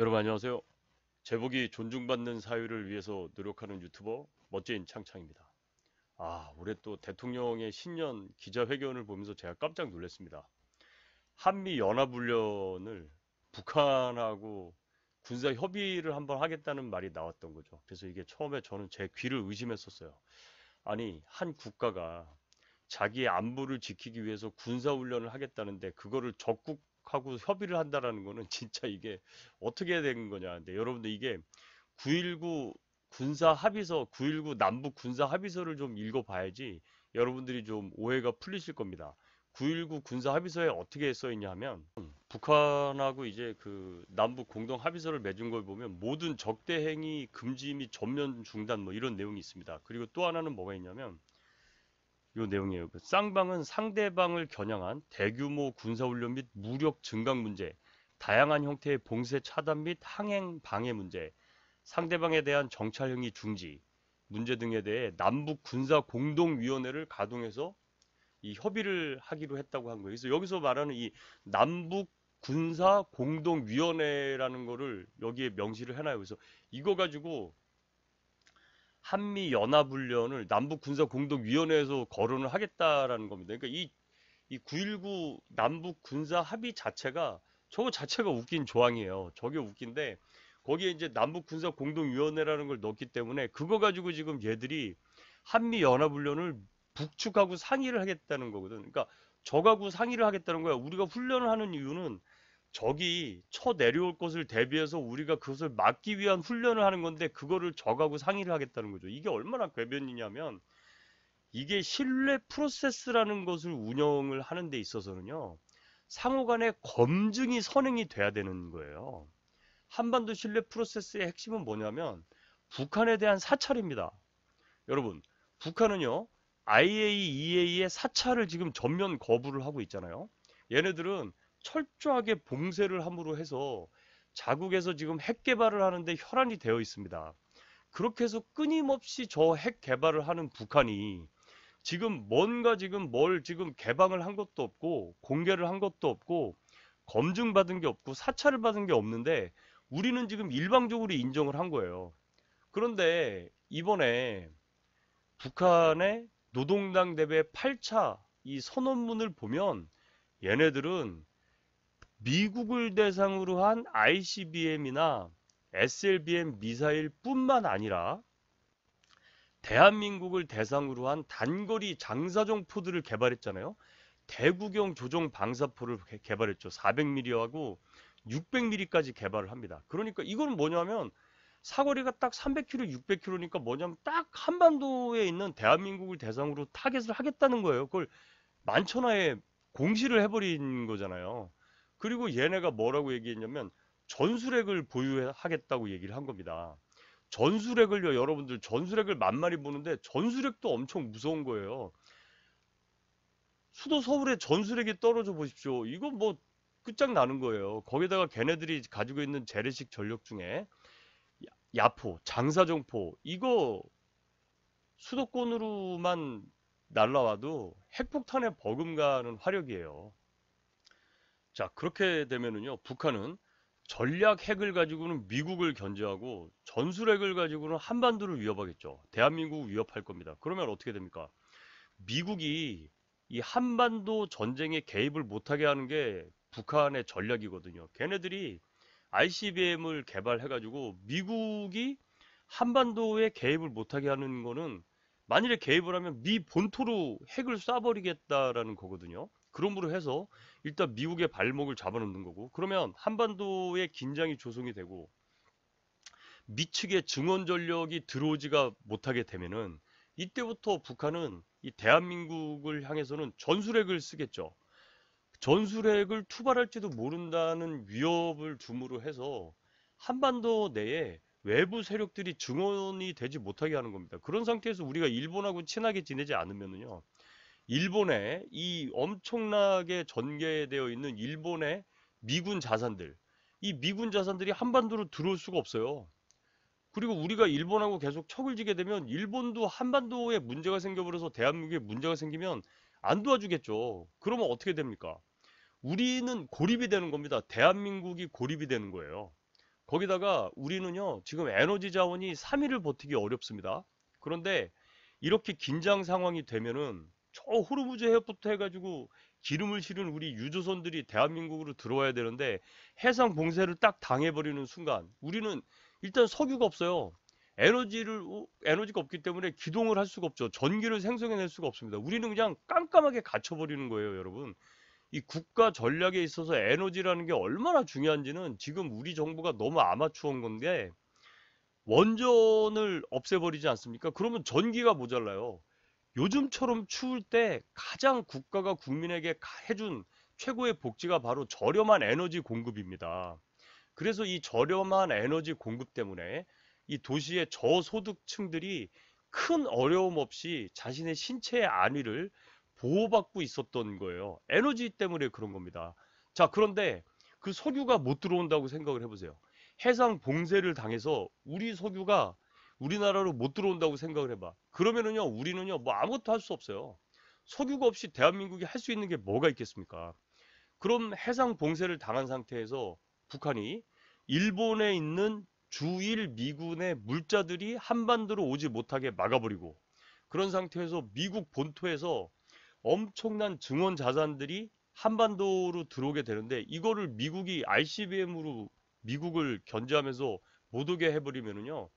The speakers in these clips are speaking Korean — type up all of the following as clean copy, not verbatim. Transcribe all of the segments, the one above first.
여러분 안녕하세요. 제복이 존중받는 사회를 위해서 노력하는 유튜버 멋진 창창입니다. 올해 또 대통령의 신년 기자회견을 보면서 제가 깜짝 놀랐습니다. 한미 연합훈련을 북한하고 군사 협의를 한번 하겠다는 말이 나왔던 거죠. 그래서 이게 처음에 저는 제 귀를 의심했었어요. 아니, 한 국가가 자기의 안보를 지키기 위해서 군사훈련을 하겠다는데 그거를 적국하고 협의를 한다라는 거는 진짜 이게 어떻게 된 거냐. 근데 여러분들 이게 9.19 군사 합의서, 9.19 남북 군사 합의서를 좀 읽어봐야지 여러분들이 좀 오해가 풀리실 겁니다. 9.19 군사 합의서에 어떻게 써 있냐 하면 북한하고 이제 그 남북 공동 합의서를 맺은 걸 보면 모든 적대 행위 금지 및 전면 중단 뭐 이런 내용이 있습니다. 그리고 또 하나는 뭐가 있냐면 요 내용이에요. 그 쌍방은 상대방을 겨냥한 대규모 군사훈련 및 무력 증강 문제, 다양한 형태의 봉쇄 차단 및 항행 방해 문제, 상대방에 대한 정찰 행위 중지 문제 등에 대해 남북 군사 공동위원회를 가동해서 이 협의를 하기로 했다고 한 거예요. 그래서 여기서 말하는 이 남북 군사 공동위원회라는 거를 여기에 명시를 해놔요. 그래서 이거 가지고 한미 연합훈련을 남북 군사 공동위원회에서 거론을 하겠다라는 겁니다. 그러니까 이 9.19 남북 군사 합의 자체가 저거 자체가 웃긴 조항이에요. 저게 웃긴데 거기에 이제 남북 군사 공동위원회라는 걸 넣었기 때문에 그거 가지고 지금 얘들이 한미 연합훈련을 북측하고 상의를 하겠다는 거거든. 그러니까 저하고 상의를 하겠다는 거야. 우리가 훈련을 하는 이유는 적이 쳐 내려올 것을 대비해서 우리가 그것을 막기 위한 훈련을 하는 건데 그거를 적하고 상의를 하겠다는 거죠. 이게 얼마나 궤변이냐면 이게 신뢰 프로세스라는 것을 운영을 하는 데 있어서는요. 상호 간의 검증이 선행이 돼야 되는 거예요. 한반도 신뢰 프로세스의 핵심은 뭐냐면 북한에 대한 사찰입니다. 여러분, 북한은요. IAEA의 사찰을 지금 전면 거부를 하고 있잖아요. 얘네들은 철저하게 봉쇄를 함으로 해서 자국에서 지금 핵 개발을 하는데 혈안이 되어 있습니다. 그렇게 해서 끊임없이 저 핵 개발을 하는 북한이 지금 뭔가 지금 뭘 지금 개방을 한 것도 없고 공개를 한 것도 없고 검증받은 게 없고 사찰을 받은 게 없는데 우리는 지금 일방적으로 인정을 한 거예요. 그런데 이번에 북한의 노동당 대회 8차 이 선언문을 보면 얘네들은 미국을 대상으로 한 ICBM이나 SLBM 미사일 뿐만 아니라 대한민국을 대상으로 한 단거리 장사정 포드를 개발했잖아요. 대구경 조종 방사포를 개발했죠. 400mm하고 600mm까지 개발을 합니다. 그러니까 이거는 뭐냐면 사거리가 딱 300km, 600km니까 뭐냐면 딱 한반도에 있는 대한민국을 대상으로 타겟을 하겠다는 거예요. 그걸 만천하에 공시를 해버린 거잖아요. 그리고 얘네가 뭐라고 얘기했냐면 전술핵을 보유하겠다고 얘기를 한 겁니다. 전술핵을요, 여러분들 전술핵을 만만히 보는데 전술핵도 엄청 무서운 거예요. 수도 서울에 전술핵이 떨어져 보십시오. 이거 뭐 끝장나는 거예요. 거기다가 걔네들이 가지고 있는 재래식 전력 중에 야포, 장사정포 이거 수도권으로만 날라와도 핵폭탄에 버금가는 화력이에요. 자, 그렇게 되면은요, 북한은 전략 핵을 가지고는 미국을 견제하고 전술핵을 가지고는 한반도를 위협하겠죠. 대한민국을 위협할 겁니다. 그러면 어떻게 됩니까? 미국이 이 한반도 전쟁에 개입을 못하게 하는 게 북한의 전략이거든요. 걔네들이 ICBM을 개발해가지고 미국이 한반도에 개입을 못하게 하는 거는 만일에 개입을 하면 미 본토로 핵을 쏴버리겠다라는 거거든요. 그러므로 해서 일단 미국의 발목을 잡아놓는 거고 그러면 한반도에 긴장이 조성이 되고 미측의 증원 전력이 들어오지가 못하게 되면은 이때부터 북한은 이 대한민국을 향해서는 전술핵을 쓰겠죠. 전술핵을 투발할지도 모른다는 위협을 줌으로 해서 한반도 내에 외부 세력들이 증원이 되지 못하게 하는 겁니다. 그런 상태에서 우리가 일본하고 친하게 지내지 않으면요. 일본에 이 엄청나게 전개되어 있는 일본의 미군 자산들, 이 미군 자산들이 한반도로 들어올 수가 없어요. 그리고 우리가 일본하고 계속 척을 지게 되면 일본도 한반도에 문제가 생겨버려서 대한민국에 문제가 생기면 안 도와주겠죠. 그러면 어떻게 됩니까? 우리는 고립이 되는 겁니다. 대한민국이 고립이 되는 거예요. 거기다가 우리는요, 지금 에너지 자원이 3일을 버티기 어렵습니다. 그런데 이렇게 긴장 상황이 되면은 저 호르무즈 해협부터 해가지고 기름을 실은 우리 유조선들이 대한민국으로 들어와야 되는데 해상 봉쇄를 딱 당해버리는 순간 우리는 일단 석유가 없어요. 에너지가 없기 때문에 기동을 할 수가 없죠. 전기를 생성해낼 수가 없습니다. 우리는 그냥 깜깜하게 갇혀버리는 거예요, 여러분. 이 국가 전략에 있어서 에너지라는 게 얼마나 중요한지는 지금 우리 정부가 너무 아마추어인 건데 원전을 없애버리지 않습니까? 그러면 전기가 모자라요. 요즘처럼 추울 때 가장 국가가 국민에게 해준 최고의 복지가 바로 저렴한 에너지 공급입니다. 그래서 이 저렴한 에너지 공급 때문에 이 도시의 저소득층들이 큰 어려움 없이 자신의 신체의 안위를 보호받고 있었던 거예요. 에너지 때문에 그런 겁니다. 자, 그런데 그 석유가 못 들어온다고 생각을 해보세요. 해상 봉쇄를 당해서 우리 석유가 우리나라로 못 들어온다고 생각을 해봐. 그러면은요, 우리는요, 뭐 아무것도 할 수 없어요. 석유가 없이 대한민국이 할 수 있는 게 뭐가 있겠습니까? 그럼 해상 봉쇄를 당한 상태에서 북한이 일본에 있는 주일 미군의 물자들이 한반도로 오지 못하게 막아버리고 그런 상태에서 미국 본토에서 엄청난 증원 자산들이 한반도로 들어오게 되는데 이거를 미국이 ICBM으로 미국을 견제하면서 못 오게 해버리면은요.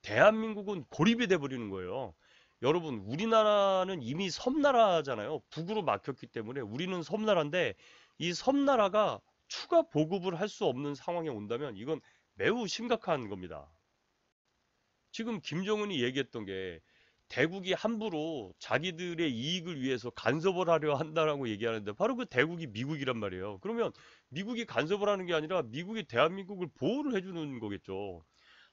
대한민국은 고립이 돼버리는 거예요. 여러분, 우리나라는 이미 섬나라잖아요. 북으로 막혔기 때문에 우리는 섬나라인데 이 섬나라가 추가 보급을 할 수 없는 상황에 온다면 이건 매우 심각한 겁니다. 지금 김정은이 얘기했던 게 대국이 함부로 자기들의 이익을 위해서 간섭을 하려 한다라고 얘기하는데 바로 그 대국이 미국이란 말이에요. 그러면 미국이 간섭을 하는 게 아니라 미국이 대한민국을 보호를 해주는 거겠죠.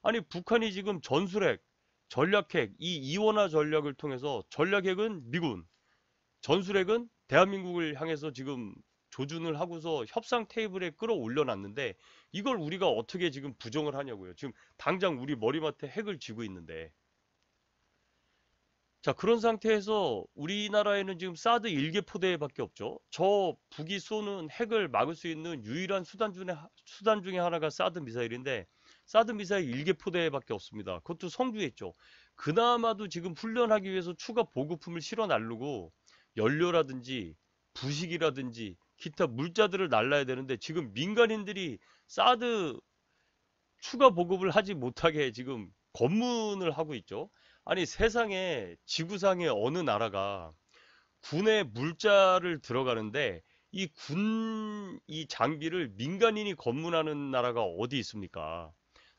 아니 북한이 지금 전술핵, 전략핵, 이 이원화 전략을 통해서 전략핵은 미군, 전술핵은 대한민국을 향해서 지금 조준을 하고서 협상 테이블에 끌어올려 놨는데 이걸 우리가 어떻게 지금 부정을 하냐고요. 지금 당장 우리 머리맡에 핵을 쥐고 있는데. 자, 그런 상태에서 우리나라에는 지금 사드 1개 포대밖에 없죠. 저 북이 쏘는 핵을 막을 수 있는 유일한 수단 중에 하나가 사드 미사일인데 사드 미사일 1개 포대밖에 없습니다. 그것도 성주에 있죠. 그나마도 지금 훈련하기 위해서 추가 보급품을 실어 나르고 연료라든지 부식이라든지 기타 물자들을 날라야 되는데 지금 민간인들이 사드 추가 보급을 하지 못하게 지금 검문을 하고 있죠. 아니 세상에 지구상의 어느 나라가 군의 물자를 들어가는데 이 장비를 민간인이 검문하는 나라가 어디 있습니까?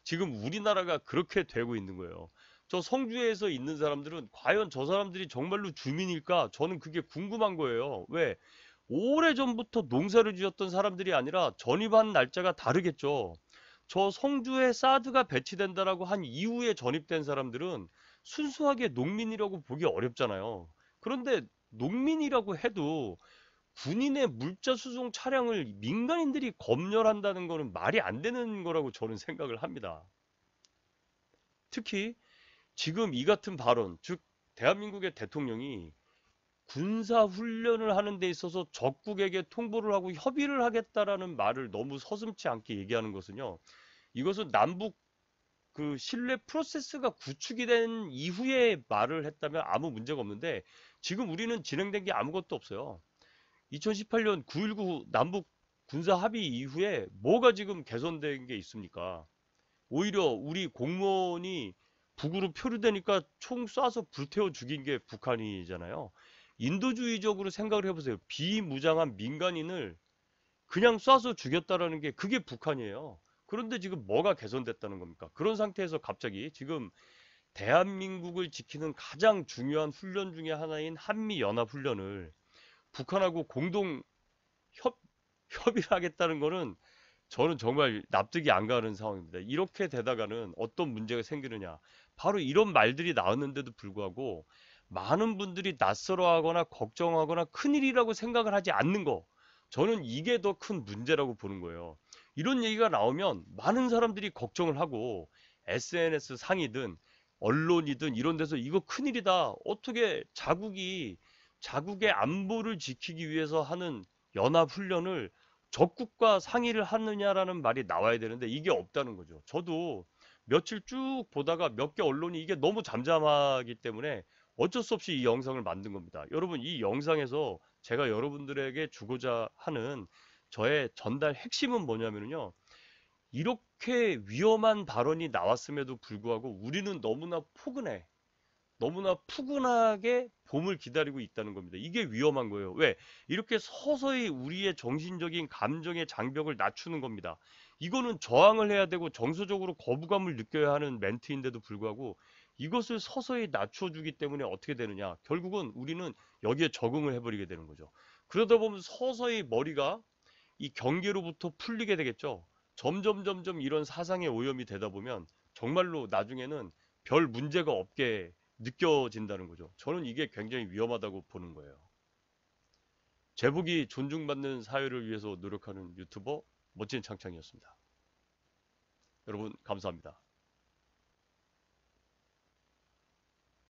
지금 우리나라가 그렇게 되고 있는 거예요. 저 성주에서 있는 사람들은 과연 저 사람들이 정말로 주민일까? 저는 그게 궁금한 거예요. 왜? 오래전부터 농사를 지었던 사람들이 아니라 전입한 날짜가 다르겠죠. 저 성주에 사드가 배치된다라고 한 이후에 전입된 사람들은 순수하게 농민이라고 보기 어렵잖아요. 그런데 농민이라고 해도 군인의 물자 수송 차량을 민간인들이 검열한다는 거는 말이 안 되는 거라고 저는 생각을 합니다. 특히 지금 이 같은 발언, 즉 대한민국의 대통령이 군사 훈련을 하는 데 있어서 적국에게 통보를 하고 협의를 하겠다라는 말을 너무 서슴지 않게 얘기하는 것은요. 이것은 남북 그 신뢰 프로세스가 구축이 된 이후에 말을 했다면 아무 문제가 없는데 지금 우리는 진행된 게 아무것도 없어요. 2018년 9.19 남북 군사 합의 이후에 뭐가 지금 개선된 게 있습니까? 오히려 우리 공무원이 북으로 표류되니까 총 쏴서 불태워 죽인 게 북한이잖아요. 인도주의적으로 생각을 해보세요. 비무장한 민간인을 그냥 쏴서 죽였다라는 게 그게 북한이에요. 그런데 지금 뭐가 개선됐다는 겁니까? 그런 상태에서 갑자기 지금 대한민국을 지키는 가장 중요한 훈련 중에 하나인 한미연합훈련을 북한하고 공동 협의를 하겠다는 거는 저는 정말 납득이 안 가는 상황입니다. 이렇게 되다가는 어떤 문제가 생기느냐. 바로 이런 말들이 나왔는데도 불구하고 많은 분들이 낯설어하거나 걱정하거나 큰일이라고 생각을 하지 않는 거. 저는 이게 더 큰 문제라고 보는 거예요. 이런 얘기가 나오면 많은 사람들이 걱정을 하고 SNS 상이든 언론이든 이런 데서 이거 큰일이다. 어떻게 자국의 안보를 지키기 위해서 하는 연합훈련을 적국과 상의를 하느냐라는 말이 나와야 되는데 이게 없다는 거죠. 저도 며칠 쭉 보다가 몇 개 언론이 이게 너무 잠잠하기 때문에 어쩔 수 없이 이 영상을 만든 겁니다. 여러분, 이 영상에서 제가 여러분들에게 주고자 하는 저의 전달 핵심은 뭐냐면요. 이렇게 위험한 발언이 나왔음에도 불구하고 우리는 너무나 포근해. 너무나 푸근하게 봄을 기다리고 있다는 겁니다. 이게 위험한 거예요. 왜? 이렇게 서서히 우리의 정신적인 감정의 장벽을 낮추는 겁니다. 이거는 저항을 해야 되고 정서적으로 거부감을 느껴야 하는 멘트인데도 불구하고 이것을 서서히 낮춰주기 때문에 어떻게 되느냐? 결국은 우리는 여기에 적응을 해버리게 되는 거죠. 그러다 보면 서서히 머리가 이 경계로부터 풀리게 되겠죠. 점점 이런 사상의 오염이 되다 보면 정말로 나중에는 별 문제가 없게 느껴진다는 거죠. 저는 이게 굉장히 위험하다고 보는 거예요. 제복이 존중받는 사회를 위해서 노력하는 유튜버 멋진 창창이었습니다. 여러분 감사합니다.